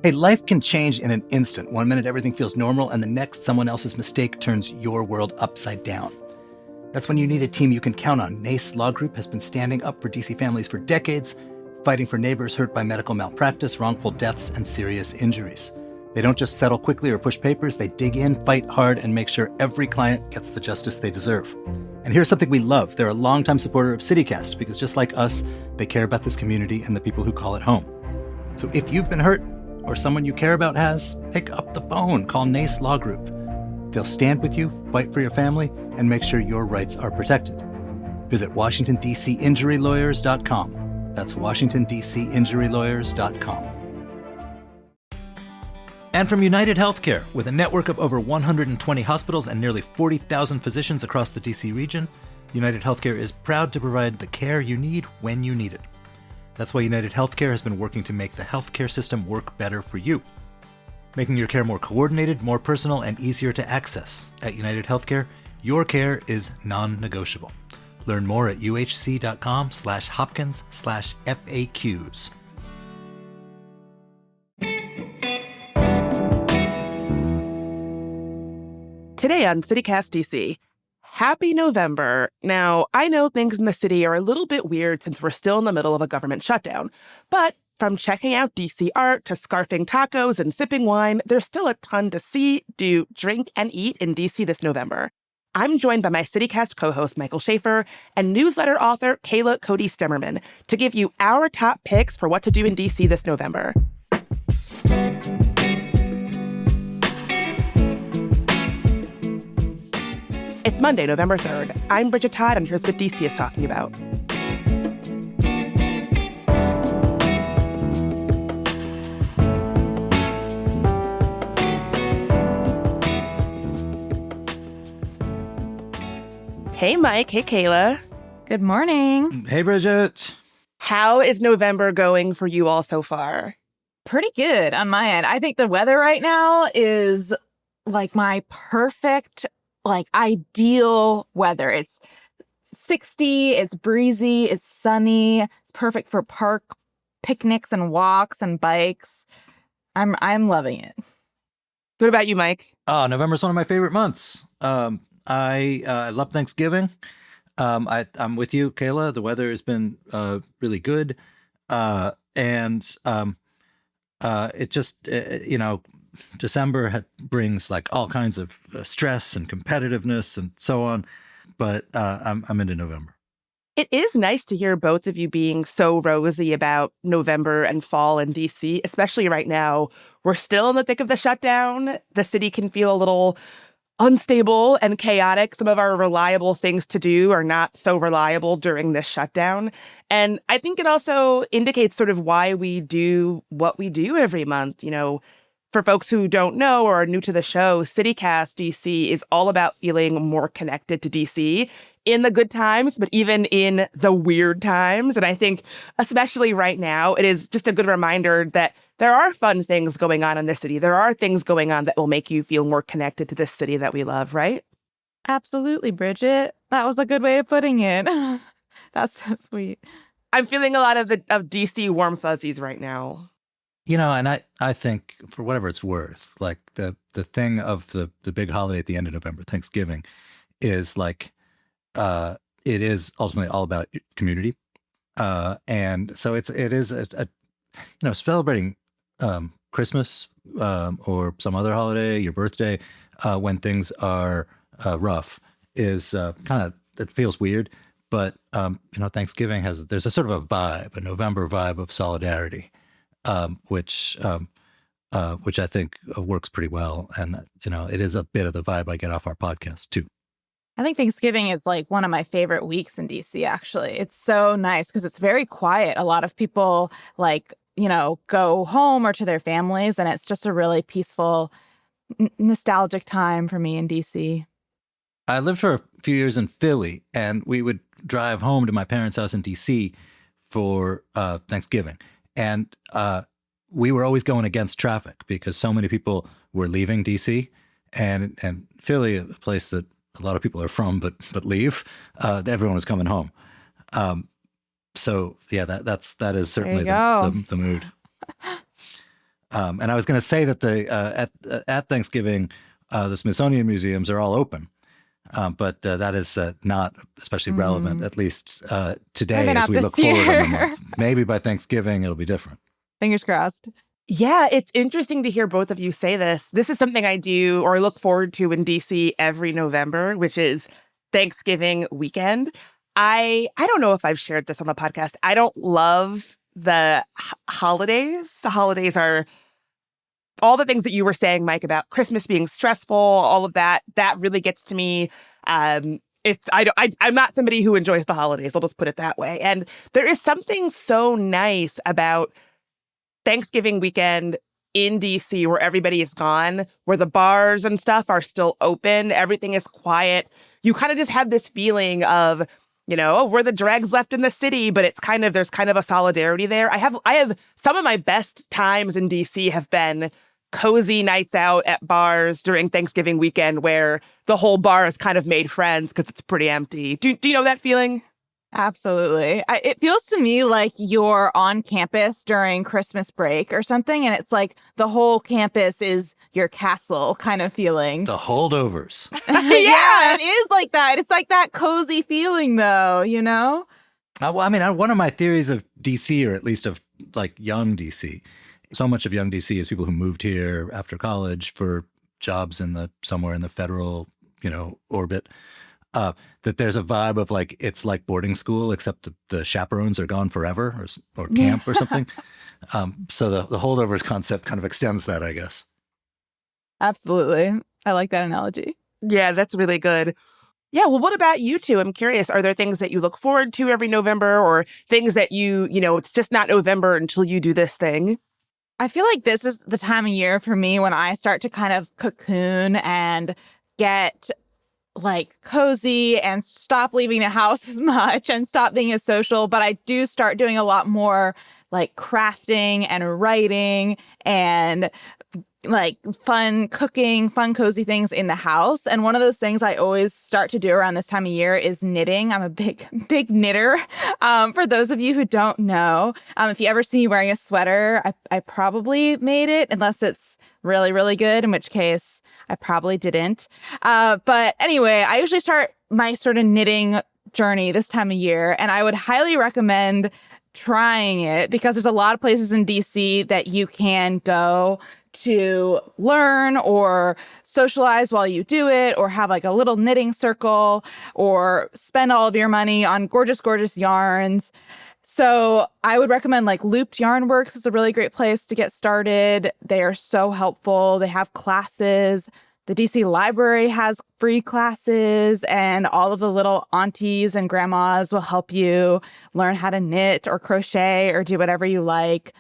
Hey, life can change in an instant. One minute everything feels normal, and the next someone else's mistake turns your world upside down. That's when you need a team you can count on. NACE Law Group has been standing up for DC families for decades, fighting for neighbors hurt by medical malpractice, wrongful deaths, and serious injuries. They don't just settle quickly or push papers, they dig in, fight hard, and make sure every client gets the justice they deserve. And here's something we love. They're a longtime supporter of CityCast because just like us, they care about this community and the people who call it home. So if you've been hurt or someone you care about has, pick up the phone, call NACE Law Group. They'll stand with you, fight for your family, and make sure your rights are protected. Visit WashingtonDCInjuryLawyers.com. That's WashingtonDCInjuryLawyers.com. And from United Healthcare, with a network of over 120 hospitals and nearly 40,000 physicians across the DC region, United Healthcare is proud to provide the care you need when you need it. That's why United Healthcare has been working to make the healthcare system work better for you, making your care more coordinated, more personal, and easier to access. At United Healthcare, your care is non-negotiable. Learn more at uhc.com/Hopkins/FAQs. Today on CityCast DC, happy November. Now, I know things in the city are a little bit weird since we're still in the middle of a government shutdown, but from checking out DC art to scarfing tacos and sipping wine, there's still a ton to see, do, drink, and eat in DC this November. I'm joined by my CityCast co-host Michael Schaefer and newsletter author Kayla Cody Stemmerman to give you our top picks for what to do in DC this November. It's Monday, November 3rd. I'm Bridget Todd, and here's what DC is talking about. Hey, Mike. Hey, Kayla. Good morning. Hey, Bridget. How is November going for you all so far? Pretty good on my end. I think the weather right now is like my perfect, ideal weather. It's 60, it's breezy, it's sunny, it's perfect for park picnics and walks and bikes. I'm loving it. What about you, Mike? November's one of my favorite months. I love Thanksgiving. I'm with you, Kayla. The weather has been really good. It just, December brings like all kinds of stress and competitiveness and so on. But I'm into November. It is nice to hear both of you being so rosy about November and fall in DC, especially right now. We're still in the thick of the shutdown. The city can feel a little unstable and chaotic. Some of our reliable things to do are not so reliable during this shutdown. And I think it also indicates sort of why we do what we do every month. You know, for folks who don't know or are new to the show, CityCast DC is all about feeling more connected to DC in the good times, but even in the weird times. And I think especially right now, it is just a good reminder that there are fun things going on in the city. There are things going on that will make you feel more connected to this city that we love, right? Absolutely, Bridget. That was a good way of putting it. That's so sweet. I'm feeling a lot of DC warm fuzzies right now. You know, and I think for whatever it's worth, like the thing of the big holiday at the end of November, Thanksgiving, is like it is ultimately all about community. And so it is celebrating Christmas or some other holiday, your birthday, when things are rough is it feels weird. But, Thanksgiving there's a sort of a vibe, a November vibe of solidarity, which I think works pretty well. And, it is a bit of the vibe I get off our podcast, too. I think Thanksgiving is like one of my favorite weeks in DC, actually. It's so nice because it's very quiet. A lot of people go home or to their families, and it's just a really peaceful, nostalgic time for me in DC. I lived for a few years in Philly, and we would drive home to my parents' house in DC for Thanksgiving. And we were always going against traffic because so many people were leaving DC, and Philly, a place that a lot of people are from but leave, everyone was coming home. So yeah, that is certainly the mood. And I was going to say that at Thanksgiving, the Smithsonian museums are all open. But that is not especially relevant, at least today, Maybe as not we this look forward on the year. month. Maybe by Thanksgiving, it'll be different. Fingers crossed. Yeah, it's interesting to hear both of you say this. This is something I do or I look forward to in DC every November, which is Thanksgiving weekend. I don't know if I've shared this on the podcast. I don't love the holidays. The holidays are all the things that you were saying, Mike, about Christmas being stressful, all of that. That really gets to me. I'm not somebody who enjoys the holidays. I'll just put it that way. And there is something so nice about Thanksgiving weekend in DC where everybody is gone, where the bars and stuff are still open, everything is quiet. You kind of just have this feeling of, oh, we're the dregs left in the city, but there's kind of a solidarity there. I have some of my best times in DC have been cozy nights out at bars during Thanksgiving weekend where the whole bar has kind of made friends because it's pretty empty. Do you know that feeling? Absolutely. It feels to me like you're on campus during Christmas break or something, and it's like the whole campus is your castle kind of feeling. The holdovers. Yeah, it is like that. It's like that cozy feeling, though, Well, I mean, one of my theories of DC, or at least of like young DC, so much of young DC is people who moved here after college for jobs somewhere in the federal, orbit. That there's a vibe of like, it's like boarding school, except the chaperones are gone forever or camp or something. So the holdovers concept kind of extends that, I guess. Absolutely. I like that analogy. Yeah, that's really good. Yeah, well, what about you two? I'm curious, are there things that you look forward to every November or things that it's just not November until you do this thing? I feel like this is the time of year for me when I start to kind of cocoon and get like cozy and stop leaving the house as much and stop being as social. But I do start doing a lot more like crafting and writing and like fun cooking, fun cozy things in the house. And one of those things I always start to do around this time of year is knitting. I'm a big knitter. For those of you who don't know, if you ever see me wearing a sweater, I probably made it, unless it's really, really good, in which case I probably didn't. But anyway, I usually start my sort of knitting journey this time of year, and I would highly recommend trying it because there's a lot of places in DC that you can go to learn or socialize while you do it, or have like a little knitting circle, or spend all of your money on gorgeous, gorgeous yarns. So I would recommend like Looped Yarn Works is a really great place to get started. They are so helpful. They have classes. The DC Library has free classes, and all of the little aunties and grandmas will help you learn how to knit or crochet or do whatever you like.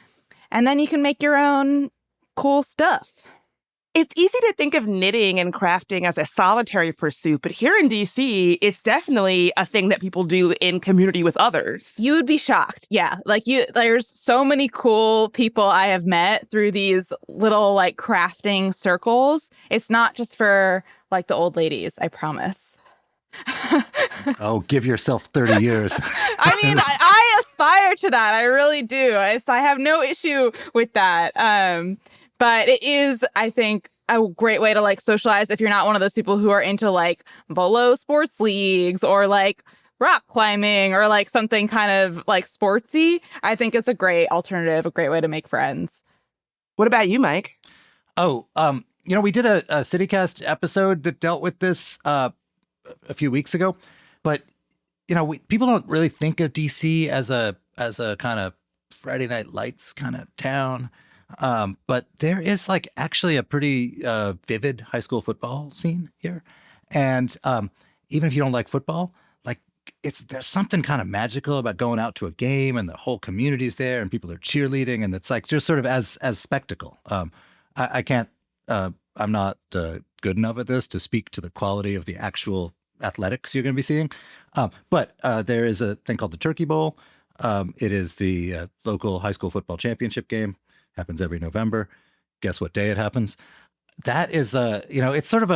And then you can make your own cool stuff. It's easy to think of knitting and crafting as a solitary pursuit, but here in DC, it's definitely a thing that people do in community with others. You would be shocked. Yeah. There's so many cool people I have met through these little like crafting circles. It's not just for like the old ladies, I promise. Oh, give yourself 30 years. I mean, I aspire to that. I really do. I have no issue with that. But it is, I think, a great way to like socialize if you're not one of those people who are into like Volo sports leagues or like rock climbing or like something kind of like sportsy. I think it's a great alternative, a great way to make friends. What about you, Mike? Oh, we did a CityCast episode that dealt with this a few weeks ago, but people don't really think of DC as a kind of Friday Night Lights kind of town. But there is like actually a pretty vivid high school football scene here. And even if you don't like football, like there's something kind of magical about going out to a game and the whole community's there and people are cheerleading, and it's like just sort of as spectacle. I can't, I'm not good enough at this to speak to the quality of the actual athletics you're going to be seeing. But there is a thing called the Turkey Bowl. It is the local high school football championship game. Happens every November. Guess what day it happens? That is it's sort of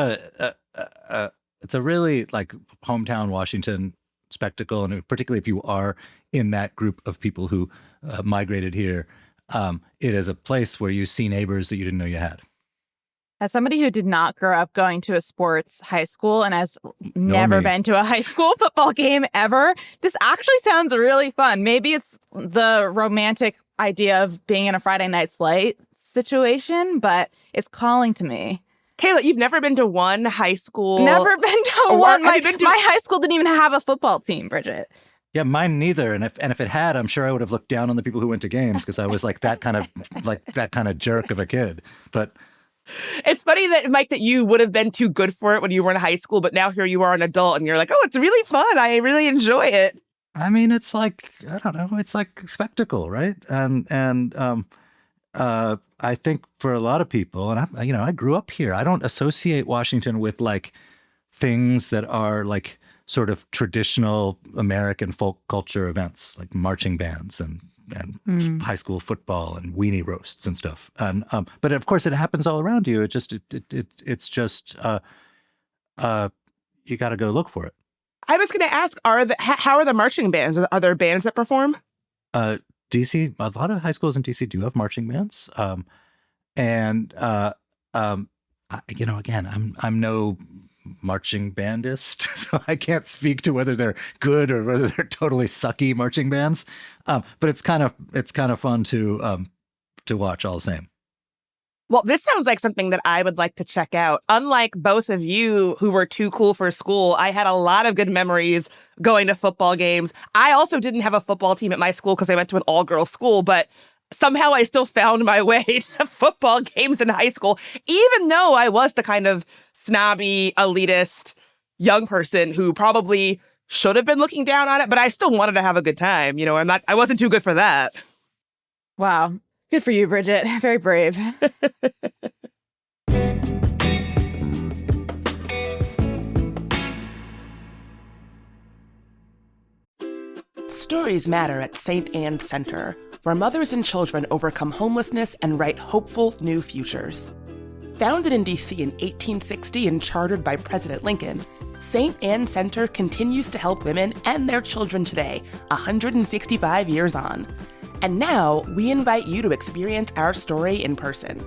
it's a really like hometown Washington spectacle, and particularly if you are in that group of people who migrated here It is a place where you see neighbors that you didn't know you had. As somebody who did not grow up going to a sports high school and has never me. been to a high school football game ever, this actually sounds really fun. Maybe it's the romantic idea of being in a Friday Night's Light situation, but it's calling to me. Kayla, you've never been to one high school? Never been to Or one. have you been to- My high school didn't even have a football team, Bridget. Yeah, mine neither. And if it had, I'm sure I would have looked down on the people who went to games because I was like that kind of jerk of a kid. But It's funny that, Mike, that you would have been too good for it when you were in high school, but now here you are an adult and you're like, oh, it's really fun. I really enjoy it. I mean, it's like, I don't know, it's like spectacle, right? And I think for a lot of people, and I grew up here. I don't associate Washington with like things that are like sort of traditional American folk culture events, like marching bands and high school football and weenie roasts and stuff. And but of course, it happens all around you. It's just you got to go look for it. I was going to ask, how are the marching bands? Are there bands that perform? DC, a lot of high schools in DC do have marching bands. Again, I'm no marching bandist, so I can't speak to whether they're good or whether they're totally sucky marching bands. But it's kind of fun to watch all the same. Well, this sounds like something that I would like to check out. Unlike both of you who were too cool for school, I had a lot of good memories going to football games. I also didn't have a football team at my school because I went to an all-girls school, but somehow I still found my way to football games in high school, even though I was the kind of snobby, elitist young person who probably should have been looking down on it, but I still wanted to have a good time. I wasn't too good for that. Wow. Good for you, Bridget. Very brave. Stories matter at St. Anne's Center, where mothers and children overcome homelessness and write hopeful new futures. Founded in D.C. in 1860 and chartered by President Lincoln, St. Anne's Center continues to help women and their children today, 165 years on. And now, we invite you to experience our story in person.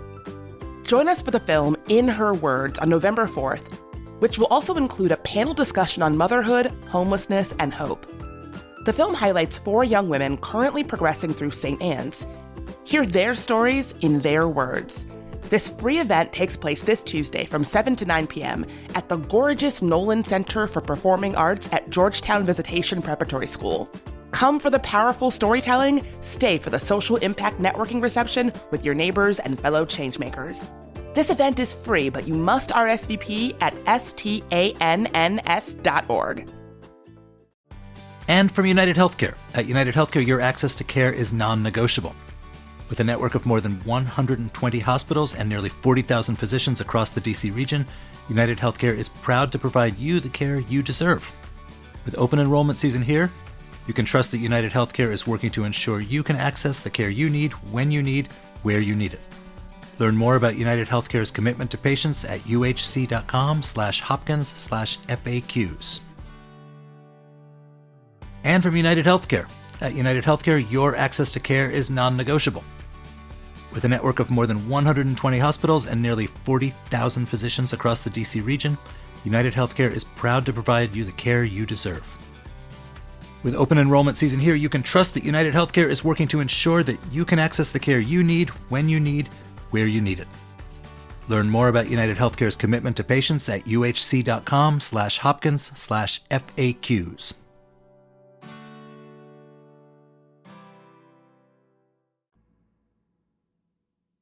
Join us for the film In Her Words on November 4th, which will also include a panel discussion on motherhood, homelessness, and hope. The film highlights 4 young women currently progressing through St. Anne's. Hear their stories in their words. This free event takes place this Tuesday from 7 to 9 p.m. at the gorgeous Nolan Center for Performing Arts at Georgetown Visitation Preparatory School. Come for the powerful storytelling, stay for the social impact networking reception with your neighbors and fellow changemakers. This event is free, but you must RSVP at stanns.org. And from United Healthcare. At United Healthcare, your access to care is non-negotiable. With a network of more than 120 hospitals and nearly 40,000 physicians across the DC region, United Healthcare is proud to provide you the care you deserve. With open enrollment season here, you can trust that United Healthcare is working to ensure you can access the care you need, when you need, where you need it. Learn more about United Healthcare's commitment to patients at uhc.com/hopkins/FAQs. And from United Healthcare. At United Healthcare, your access to care is non-negotiable. With a network of more than 120 hospitals and nearly 40,000 physicians across the DC region, United Healthcare is proud to provide you the care you deserve. With open enrollment season here, you can trust that United Healthcare is working to ensure that you can access the care you need, when you need, where you need it. Learn more about United Healthcare's commitment to patients at uhc.com/hopkins/FAQs.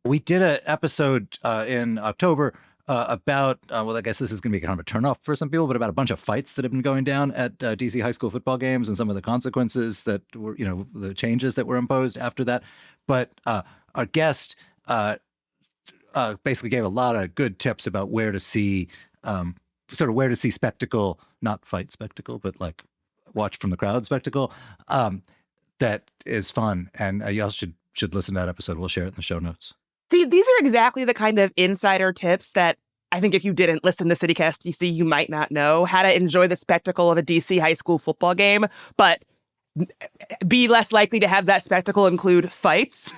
We did an episode in October about, I guess this is going to be kind of a turnoff for some people, but about a bunch of fights that have been going down at DC high school football games and some of the consequences that were, the changes that were imposed after that. But our guest basically gave a lot of good tips about where to see, where to see spectacle, not fight spectacle, but like watch from the crowd spectacle. That is fun. And y'all should listen to that episode. We'll share it in the show notes. See, these are exactly the kind of insider tips that I think if you didn't listen to CityCast DC, you might not know how to enjoy the spectacle of a DC high school football game, but be less likely to have that spectacle include fights,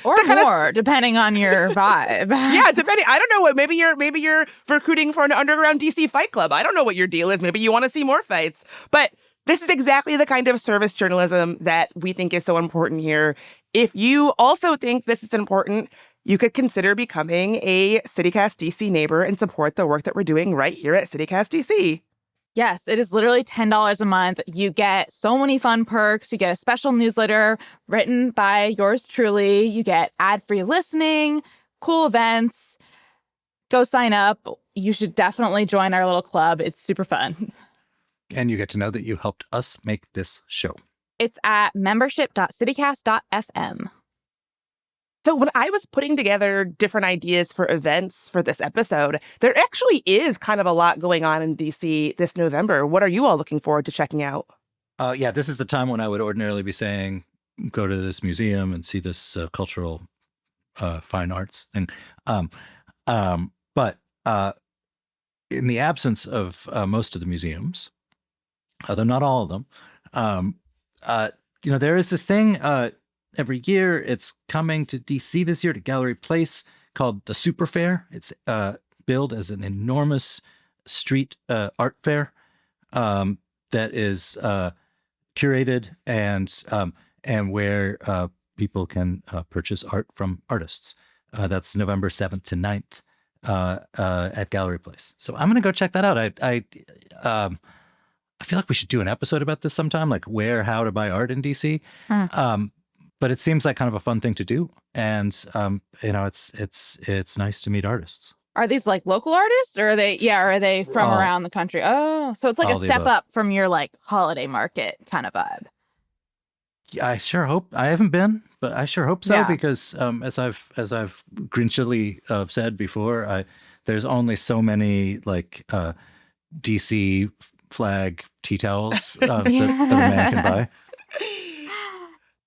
Or the kind of more, depending on your vibe. Yeah, depending. I don't know what. Maybe you're recruiting for an underground DC fight club. I don't know what your deal is. Maybe you want to see more fights. But this is exactly the kind of service journalism that we think is so important here. If you also think this is important, you could consider becoming a CityCast DC neighbor and support the work that we're doing right here at CityCast DC. Yes, it is literally $10 a month. You get so many fun perks. You get a special newsletter written by yours truly. You get ad-free listening, cool events. Go sign up. You should definitely join our little club. It's super fun. And you get to know that you helped us make this show. It's at membership.citycast.fm. So when I was putting together different ideas for events for this episode, there actually is kind of a lot going on in DC this November. What are you all looking forward to checking out? Yeah, this is the time when I would ordinarily be saying, go to this museum and see this cultural fine arts thing. But in the absence of most of the museums, though not all of them, there is this thing every year. It's coming to DC this year to Gallery Place called the Super Fair. It's billed as an enormous street art fair that is curated and where people can purchase art from artists. That's November 7th to 9th at Gallery Place. So I'm going to go check that out. I feel like we should do an episode about this sometime, like how to buy art in DC. But it seems like kind of a fun thing to do. And, it's nice to meet artists. Are these like local artists or are they from around the country? Oh, so it's like a step up from your like holiday market kind of vibe. Yeah, I sure hope. I haven't been, but I sure hope so, Yeah. because as I've grinchily said before, there's only so many like DC flag tea towels that a man can buy.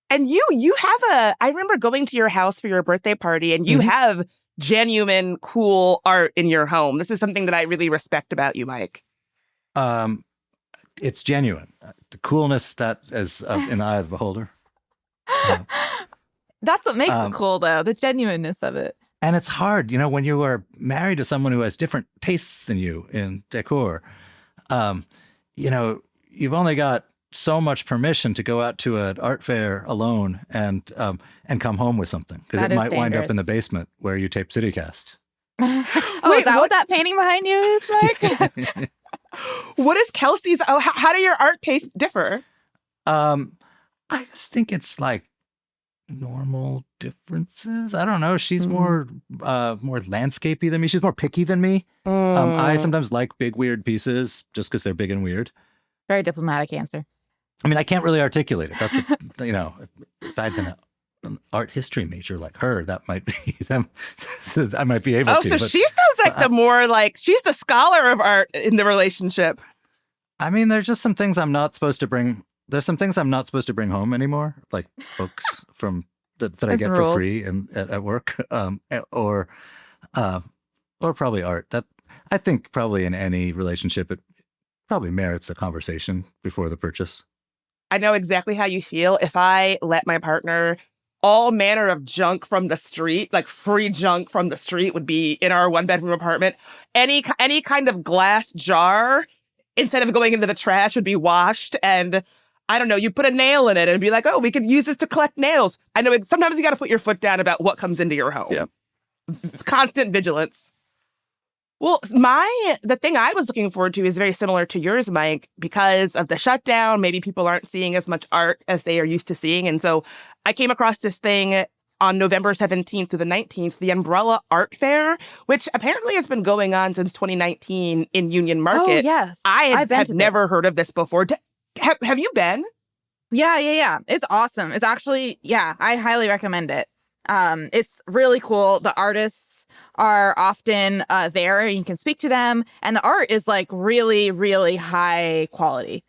And you have I remember going to your house for your birthday party, and you have genuine cool art in your home. This is something that I really respect about you, Mike. It's genuine. The coolness that is in the eye of the beholder. That's what makes it cool, though, the genuineness of it. And it's hard, when you are married to someone who has different tastes than you in decor. You've only got so much permission to go out to an art fair alone and come home with something, because it might wind up in the basement where you tape CityCast. Is that what that painting behind you is, Mike? What is Kelsey's? How do your art tastes differ? I just think it's like normal differences. I don't know. She's more landscapey than me. She's more picky than me. I sometimes like big weird pieces just because they're big and weird. Very diplomatic answer. I mean, I can't really articulate it. That's if I'd been an art history major like her, that might be I might be able to. So she sounds like the more like she's the scholar of art in the relationship. I mean, there's just some things I'm not supposed to bring. There's some things I'm not supposed to bring home anymore, like books that I get for free and at work, or probably art. That I think probably in any relationship it probably merits a conversation before the purchase. I know exactly how you feel. If I let my partner, all manner of junk from the street, like free junk from the street, would be in our 1-bedroom apartment. Any kind of glass jar, instead of going into the trash, would be washed. And I don't know, you put a nail in it and be like, oh, we could use this to collect nails. I know sometimes you got to put your foot down about what comes into your home. Yeah. Constant vigilance. Well, the thing I was looking forward to is very similar to yours, Mike, because of the shutdown. Maybe people aren't seeing as much art as they are used to seeing. And so I came across this thing on November 17th to the 19th, the Umbrella Art Fair, which apparently has been going on since 2019 in Union Market. Oh, yes. I had never heard of this before. Have you been? Yeah. It's awesome. It's actually, I highly recommend it. It's really cool. The artists are often there. You can speak to them. And the art is like really, really high quality.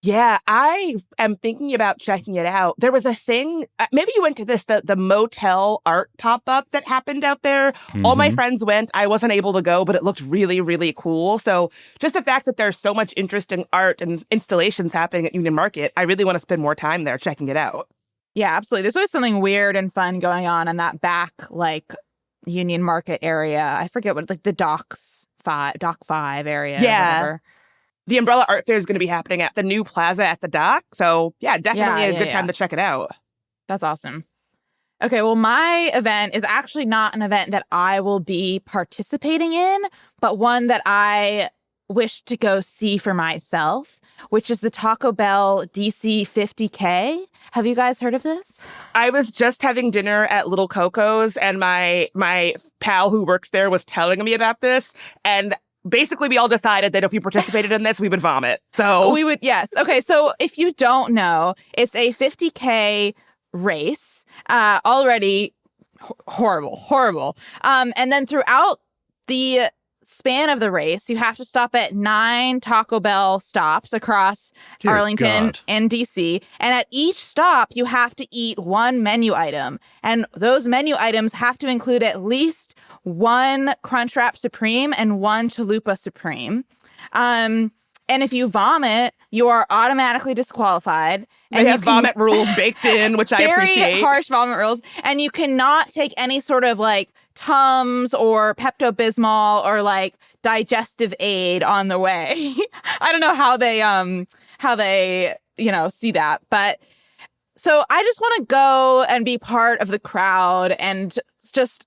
Yeah, I am thinking about checking it out. There was a thing, maybe you went to this, the motel art pop-up that happened out there. Mm-hmm. All my friends went. I wasn't able to go, but it looked really, really cool. So just the fact that there's so much interesting art and installations happening at Union Market, I really want to spend more time there checking it out. Yeah, absolutely. There's always something weird and fun going on in that back, like, Union Market area. I forget what, like, the Dock 5 area or whatever. The Umbrella Art Fair is going to be happening at the new plaza at the dock. So, yeah, definitely a good time to check it out. That's awesome. Okay, well, my event is actually not an event that I will be participating in, but one that I wish to go see for myself, which is the Taco Bell DC 50K. Have you guys heard of this? I was just having dinner at Little Coco's, and my pal who works there was telling me about this, and basically we all decided that if we participated in this, we would vomit. So we would, yes. Okay, so if you don't know, it's a 50K race. Already horrible. And then throughout the span of the race, you have to stop at 9 Taco Bell stops across Arlington and DC. And at each stop, you have to eat one menu item. And those menu items have to include at least one Crunchwrap Supreme and one Chalupa Supreme. And if you vomit, you are automatically disqualified. And they have vomit rules baked in, which I appreciate. Very harsh vomit rules. And you cannot take any sort of like Tums or Pepto-Bismol or like digestive aid on the way. I don't know how they see that. But so I just want to go and be part of the crowd and just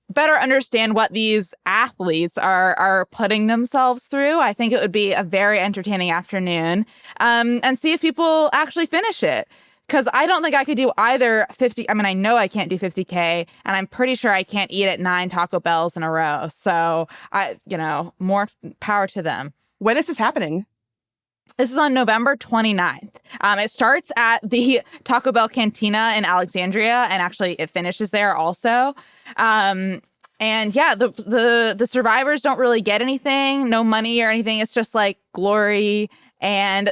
better understand what these athletes are putting themselves through. I think it would be a very entertaining afternoon, and see if people actually finish it. Because I don't think I could do either 50. I mean, I know I can't do 50K, and I'm pretty sure I can't eat at 9 Taco Bells in a row. So more power to them. When is this happening? This is on November 29th. It starts at the Taco Bell Cantina in Alexandria, and actually it finishes there also. And yeah, the survivors don't really get anything, no money or anything. It's just like glory. And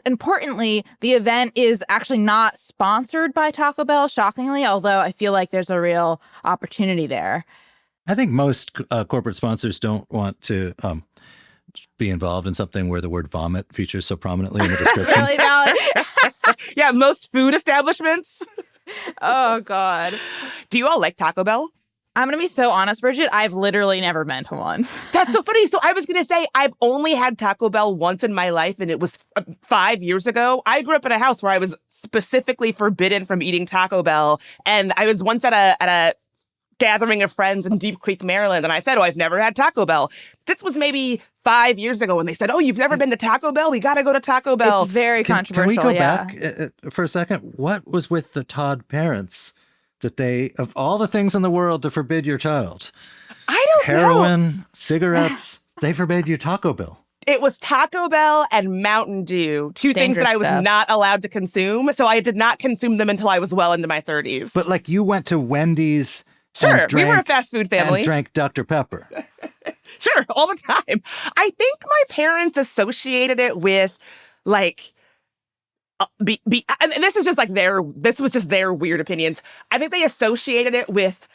importantly, the event is actually not sponsored by Taco Bell, shockingly, although I feel like there's a real opportunity there. I think most corporate sponsors don't want to be involved in something where the word vomit features so prominently in the description. Really valid. Yeah, most food establishments. Oh, God. Do you all like Taco Bell? I'm going to be so honest, Bridget. I've literally never been to one. That's so funny. So I was going to say, I've only had Taco Bell once in my life, and it was 5 years ago. I grew up in a house where I was specifically forbidden from eating Taco Bell. And I was once at a gathering of friends in Deep Creek, Maryland. And I said, I've never had Taco Bell. This was maybe 5 years ago. And they said, you've never been to Taco Bell? We got to go to Taco Bell. It's very controversial. Can we go back for a second? What was with the Todd parents that they, of all the things in the world to forbid your child? I don't know. Heroin, cigarettes, they forbade you Taco Bell. It was Taco Bell and Mountain Dew, two things that I was not allowed to consume. So I did not consume them until I was well into my 30s. But like you went to Wendy's. Sure, we were a fast food family. And drank Dr. Pepper. Sure, all the time. I think my parents associated it with like, and this is just like this was just their weird opinions. I think they associated it with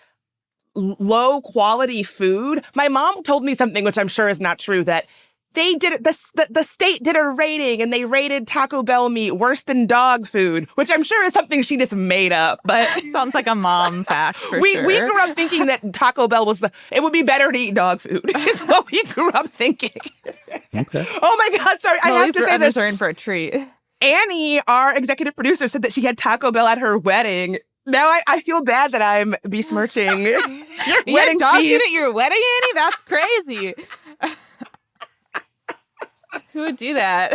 low quality food. My mom told me something which I'm sure is not true, that they did the state did a rating and they rated Taco Bell meat worse than dog food, which I'm sure is something she just made up. But sounds like a mom fact. We sure. We grew up thinking that Taco Bell it would be better to eat dog food. Is what we grew up thinking. Okay. Oh my God, sorry. I have to say this. I'm in for a treat. Annie, our executive producer, said that she had Taco Bell at her wedding. Now I feel bad that I'm besmirching your wedding dog feast. food at your wedding, Annie? That's crazy. Who would do that?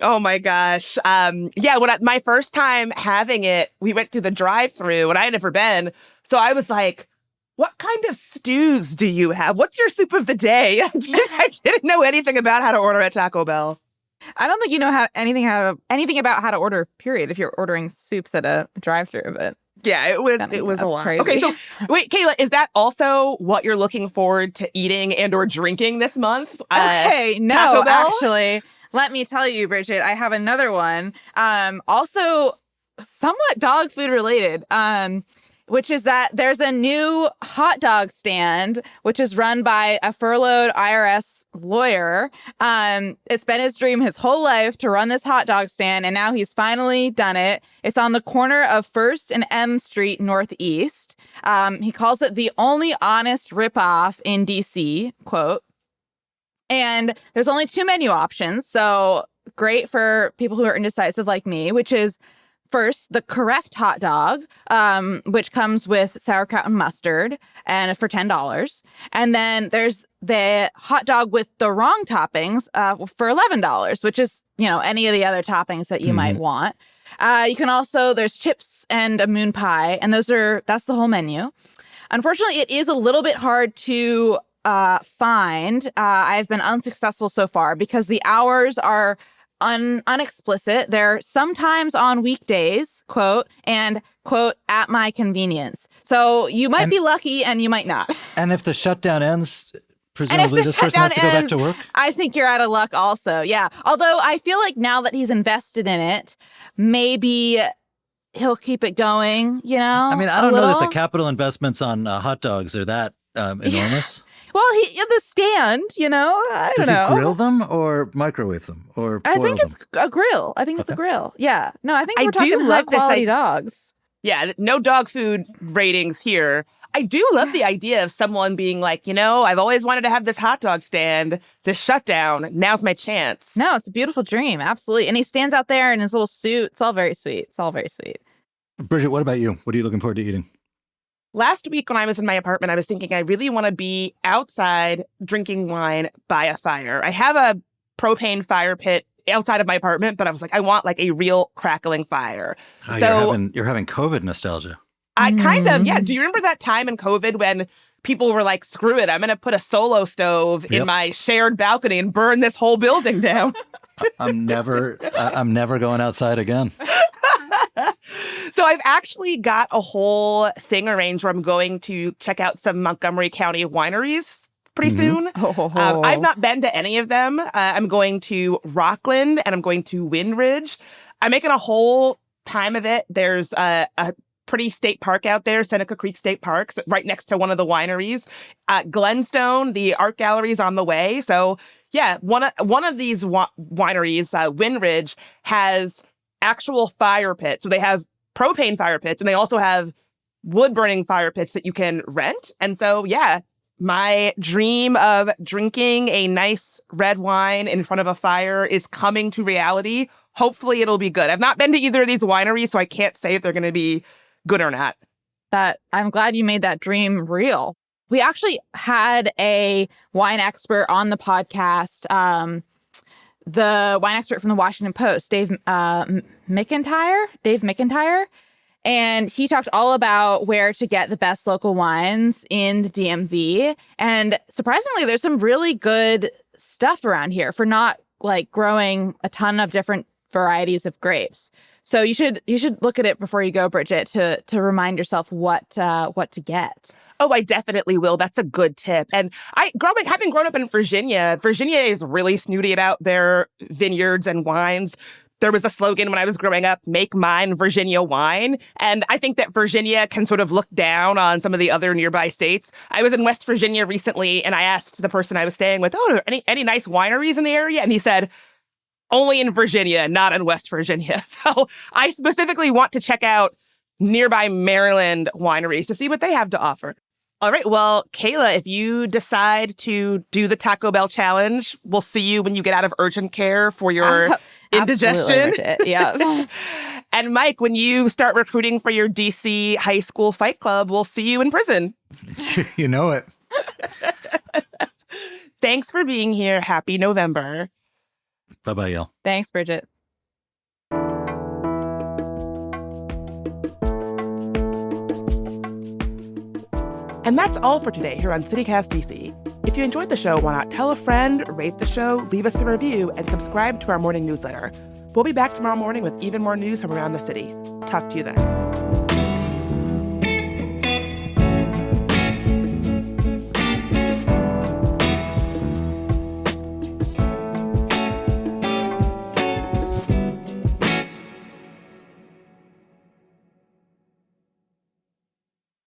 Oh my gosh. Yeah, my first time having it, we went to the drive-thru and I had never been. So I was like, what kind of stews do you have? What's your soup of the day? I didn't know anything about how to order at Taco Bell. I don't think you know anything about how to order, period, if you're ordering soups at a drive-thru, but yeah, it was a lot. Crazy. Okay, so wait, Kayla, is that also what you're looking forward to eating and or drinking this month? Okay, no, Taco Bell? actually, let me tell you, Bridget, I have another one. Also somewhat dog food related. which is that there's a new hot dog stand, which is run by a furloughed IRS lawyer. It's been his dream his whole life to run this hot dog stand, and now he's finally done it. It's on the corner of 1st and M Street Northeast. He calls it the only honest ripoff in DC, quote. And there's only 2 menu options, so great for people who are indecisive like me, which is first, the correct hot dog, which comes with sauerkraut and mustard, and for $10. And then there's the hot dog with the wrong toppings for $11, which is, any of the other toppings that you might want. You can also, there's chips and a moon pie, and that's the whole menu. Unfortunately, it is a little bit hard to find. I've been unsuccessful so far because the hours are unexplicit. They're sometimes on weekdays, quote, and, quote, at my convenience. So you might be lucky and you might not. And if the shutdown ends, presumably this person has to go back to work? I think you're out of luck also, yeah. Although I feel like now that he's invested in it, maybe he'll keep it going, I mean, I don't know that the capital investments on hot dogs are that enormous. Well, the stand, I don't know. Does he grill them or microwave them or boil I think them? it's a grill. I think it's a grill. Yeah. No, I think we're do talking love this high-quality dogs. Yeah, no dog food ratings here. I do love the idea of someone being like, I've always wanted to have this hot dog stand, this shutdown. Now's my chance. No, it's a beautiful dream. Absolutely. And he stands out there in his little suit. It's all very sweet. Bridget, what about you? What are you looking forward to eating? Last week when I was in my apartment, I was thinking I really want to be outside drinking wine by a fire. I have a propane fire pit outside of my apartment, but I was like, I want like a real crackling fire. Oh, so you're having COVID nostalgia. I kind of, yeah. Do you remember that time in COVID when people were like, screw it, I'm going to put a solo stove in my shared balcony and burn this whole building down? I'm never going outside again. So I've actually got a whole thing arranged where I'm going to check out some Montgomery County wineries pretty soon. I've not been to any of them. I'm going to Rockland and I'm going to Windridge. I'm making a whole time of it. There's a pretty state park out there, Seneca Creek State Park, right next to one of the wineries. Glenstone, the art gallery, is on the way. So yeah, one of these wineries, Windridge, has actual fire pits. So they have propane fire pits and they also have wood burning fire pits that you can rent. And so, yeah, my dream of drinking a nice red wine in front of a fire is coming to reality. Hopefully it'll be good. I've not been to either of these wineries, so I can't say if they're going to be good or not. I'm glad you made that dream real. We actually had a wine expert on the podcast, the wine expert from the Washington Post, Dave McIntyre. And he talked all about where to get the best local wines in the DMV. And surprisingly, there's some really good stuff around here for not like growing a ton of different varieties of grapes. So you should look at it before you go, Bridget, to remind yourself what to get. Oh, I definitely will. That's a good tip. And having grown up in Virginia is really snooty about their vineyards and wines. There was a slogan when I was growing up, make mine Virginia wine. And I think that Virginia can sort of look down on some of the other nearby states. I was in West Virginia recently and I asked the person I was staying with, are there any nice wineries in the area? And he said, only in Virginia, not in West Virginia. So I specifically want to check out nearby Maryland wineries to see what they have to offer. All right. Well, Kayla, if you decide to do the Taco Bell challenge, we'll see you when you get out of urgent care for your indigestion. Yeah. And Mike, when you start recruiting for your DC high school fight club, we'll see you in prison. You know it. Thanks for being here. Happy November. Bye-bye, y'all. Thanks, Bridget. And that's all for today here on CityCast DC. If you enjoyed the show, why not tell a friend, rate the show, leave us a review, and subscribe to our morning newsletter. We'll be back tomorrow morning with even more news from around the city. Talk to you then.